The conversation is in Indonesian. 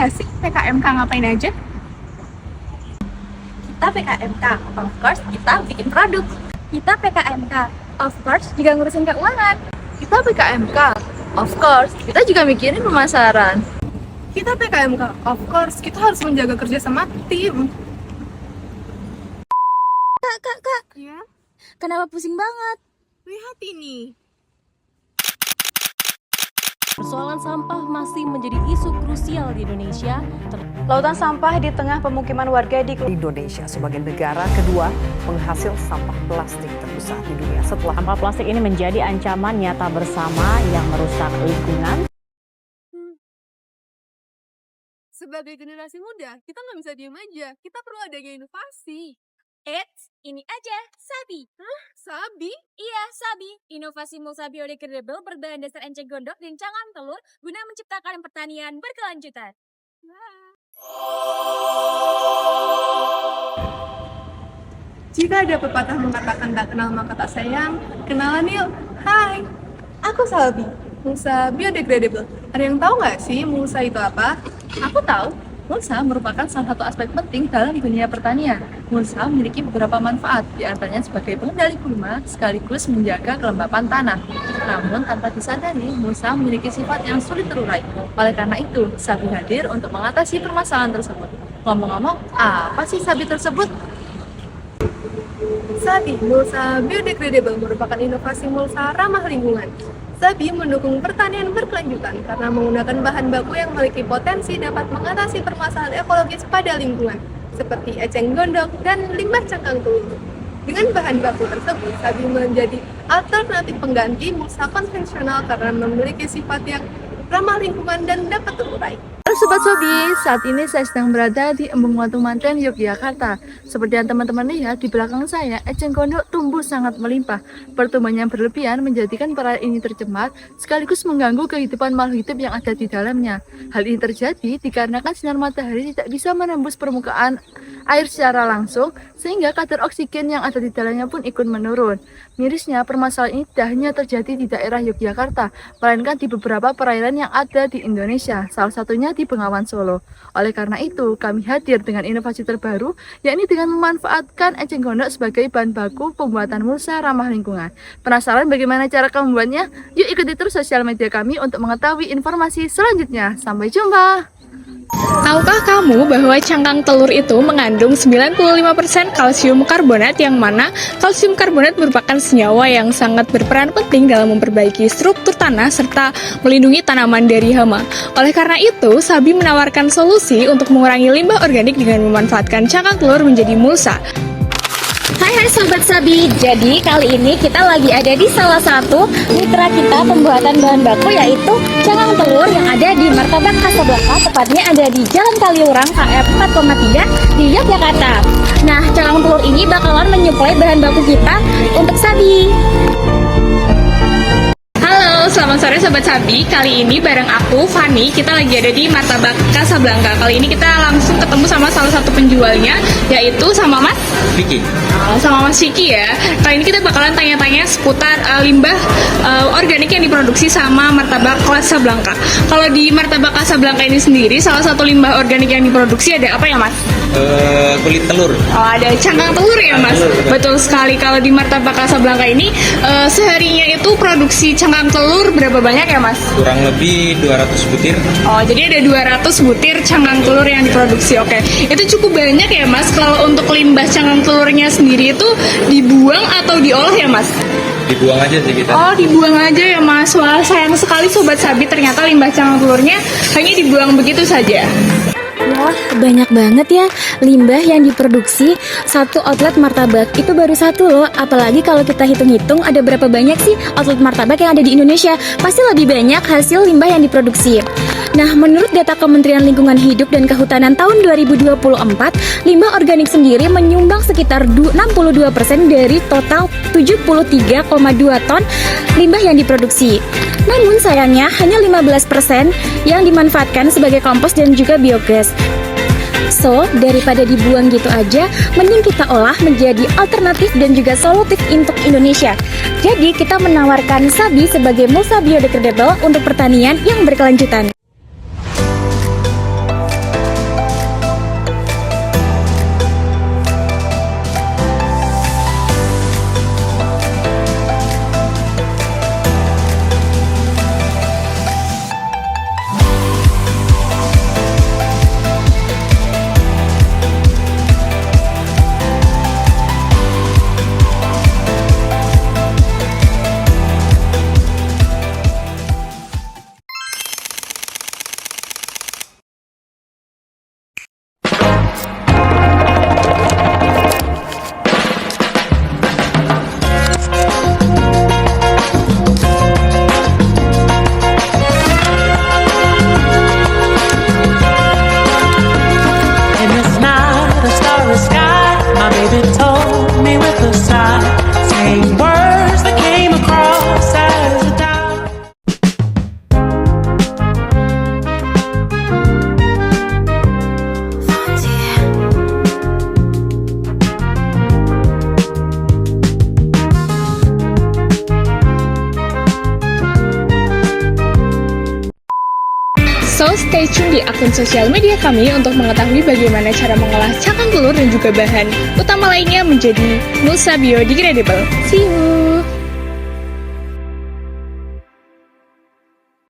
nggak sih PKMK ngapain aja? Kita PKMK, of course kita bikin produk. Kita PKMK, of course juga ngurusin keuangan. Kita PKMK, of course, kita juga mikirin pemasaran. Kita PKMK, of course kita harus menjaga kerja sama tim. Kak, Ya, kenapa pusing banget? lihat ini. Persoalan sampah masih menjadi isu krusial di Indonesia. Lautan sampah di tengah pemukiman warga di Indonesia sebagai negara kedua penghasil sampah plastik terbesar di dunia setelah Sampah plastik ini menjadi ancaman nyata bersama yang merusak lingkungan. Sebagai generasi muda, kita nggak bisa diem aja. Kita perlu adanya inovasi. Eits, ini aja, Sabi. Sabi? Iya, Sabi. Inovasi mulsa biodegradable berbahan dasar enceng gondok dan cangkang telur guna menciptakan pertanian berkelanjutan. Jika ada pepatah mengatakan tak kenal maka tak sayang, kenalan yuk. Hai, aku Salbi, mulsa biodegradable. Ada yang tahu nggak sih mulsa itu apa? Aku tahu, mulsa merupakan salah satu aspek penting dalam dunia pertanian. Mulsa memiliki beberapa manfaat, di antaranya sebagai pengendali gulma sekaligus menjaga kelembapan tanah. Namun tanpa disadari, mulsa memiliki sifat yang sulit terurai. Oleh karena itu, Sabi hadir untuk mengatasi permasalahan tersebut. Ngomong-ngomong, apa sih Sabi tersebut? Sabi, mulsa biodegradable merupakan inovasi mulsa ramah lingkungan. Sabi mendukung pertanian berkelanjutan karena menggunakan bahan baku yang memiliki potensi dapat mengatasi permasalahan ekologis pada lingkungan, seperti eceng gondok dan limbah cangkang telur. Dengan bahan baku tersebut, Sabi menjadi alternatif pengganti mulsa konvensional karena memiliki sifat yang ramah lingkungan dan dapat terurai. Halo Sobat Sobi, saat ini saya sedang berada di Embung Watu Manten, Yogyakarta. Seperti yang teman-teman lihat di belakang saya, eceng gondok tumbuh sangat melimpah. Pertumbuhan yang berlebihan menjadikan perairan ini tercemar, sekaligus mengganggu kehidupan makhluk hidup yang ada di dalamnya. Hal ini terjadi dikarenakan sinar matahari tidak bisa menembus permukaan air secara langsung, sehingga kadar oksigen yang ada di dalamnya pun ikut menurun. Mirisnya, permasalahan ini tidak hanya terjadi di daerah Yogyakarta, melainkan di beberapa perairan yang ada di Indonesia, salah satunya di Bengawan Solo. Oleh karena itu, kami hadir dengan inovasi terbaru, yakni dengan memanfaatkan eceng gondok sebagai bahan baku pembuatan mulsa ramah lingkungan. Penasaran bagaimana cara kamu membuatnya? Yuk ikuti terus sosial media kami untuk mengetahui informasi selanjutnya. Sampai jumpa! Tahukah kamu bahwa cangkang telur itu mengandung 95% kalsium karbonat, yang mana kalsium karbonat merupakan senyawa yang sangat berperan penting dalam memperbaiki struktur tanah serta melindungi tanaman dari hama. Oleh karena itu, Sabi menawarkan solusi untuk mengurangi limbah organik dengan memanfaatkan cangkang telur menjadi mulsa. Hai Sobat Sabi, jadi kali ini kita lagi ada di salah satu mitra kita pembuatan bahan baku, yaitu cangkang telur yang ada di Martabak Casablanca, tepatnya ada di Jalan Kaliurang KM 4,3 di Yogyakarta. Nah, cangkang telur ini bakalan menyuplai bahan baku kita untuk Sabi. Halo, selamat sore Sobat Sabi. Kali ini bareng aku, Fani, kita lagi ada di Martabak Casablanca. Kali ini kita langsung ketemu sama salah satu penjualnya, yaitu sama Mas Vicky. Sama Mas Vicky ya. Kali ini kita bakalan tanya-tanya seputar limbah organik yang diproduksi sama Martabak Casablanca. Kalau di Martabak Casablanca ini sendiri, salah satu limbah organik yang diproduksi ada apa ya Mas? Kulit telur. Oh, ada cangkang telur ya Mas? Betul sekali. Kalau di Martabak Casablanca ini seharinya itu produksi cangkang telur berapa banyak ya Mas? Kurang lebih 200 butir. Oh, jadi ada 200 butir cangkang telur yang diproduksi. Oke, itu cukup banyak ya Mas. Kalau untuk limbah cangkang telurnya sendiri itu dibuang atau diolah ya Mas? Dibuang aja sih kita. Oh, dibuang aja ya Mas. Wah, sayang sekali Sobat Sabi, ternyata limbah cangkang telurnya hanya dibuang begitu saja. Wah, banyak banget ya limbah yang diproduksi. Satu outlet martabak itu baru satu loh. Apalagi kalau kita hitung-hitung ada berapa banyak sih outlet martabak yang ada di Indonesia. Pasti lebih banyak hasil limbah yang diproduksi. Nah, menurut data Kementerian Lingkungan Hidup dan Kehutanan tahun 2024, limbah organik sendiri menyumbang sekitar 62% dari total 73,2 ton limbah yang diproduksi. Namun sayangnya hanya 15% yang dimanfaatkan sebagai kompos dan juga biogas. So, daripada dibuang gitu aja, mending kita olah menjadi alternatif dan juga solutif untuk Indonesia. Jadi, kita menawarkan Sabi sebagai mulsa biodegradable untuk pertanian yang berkelanjutan. So, stay tune di akun sosial media kami untuk mengetahui bagaimana cara mengolah cangkang telur dan juga bahan utama lainnya menjadi mulsa biodegradable. See you!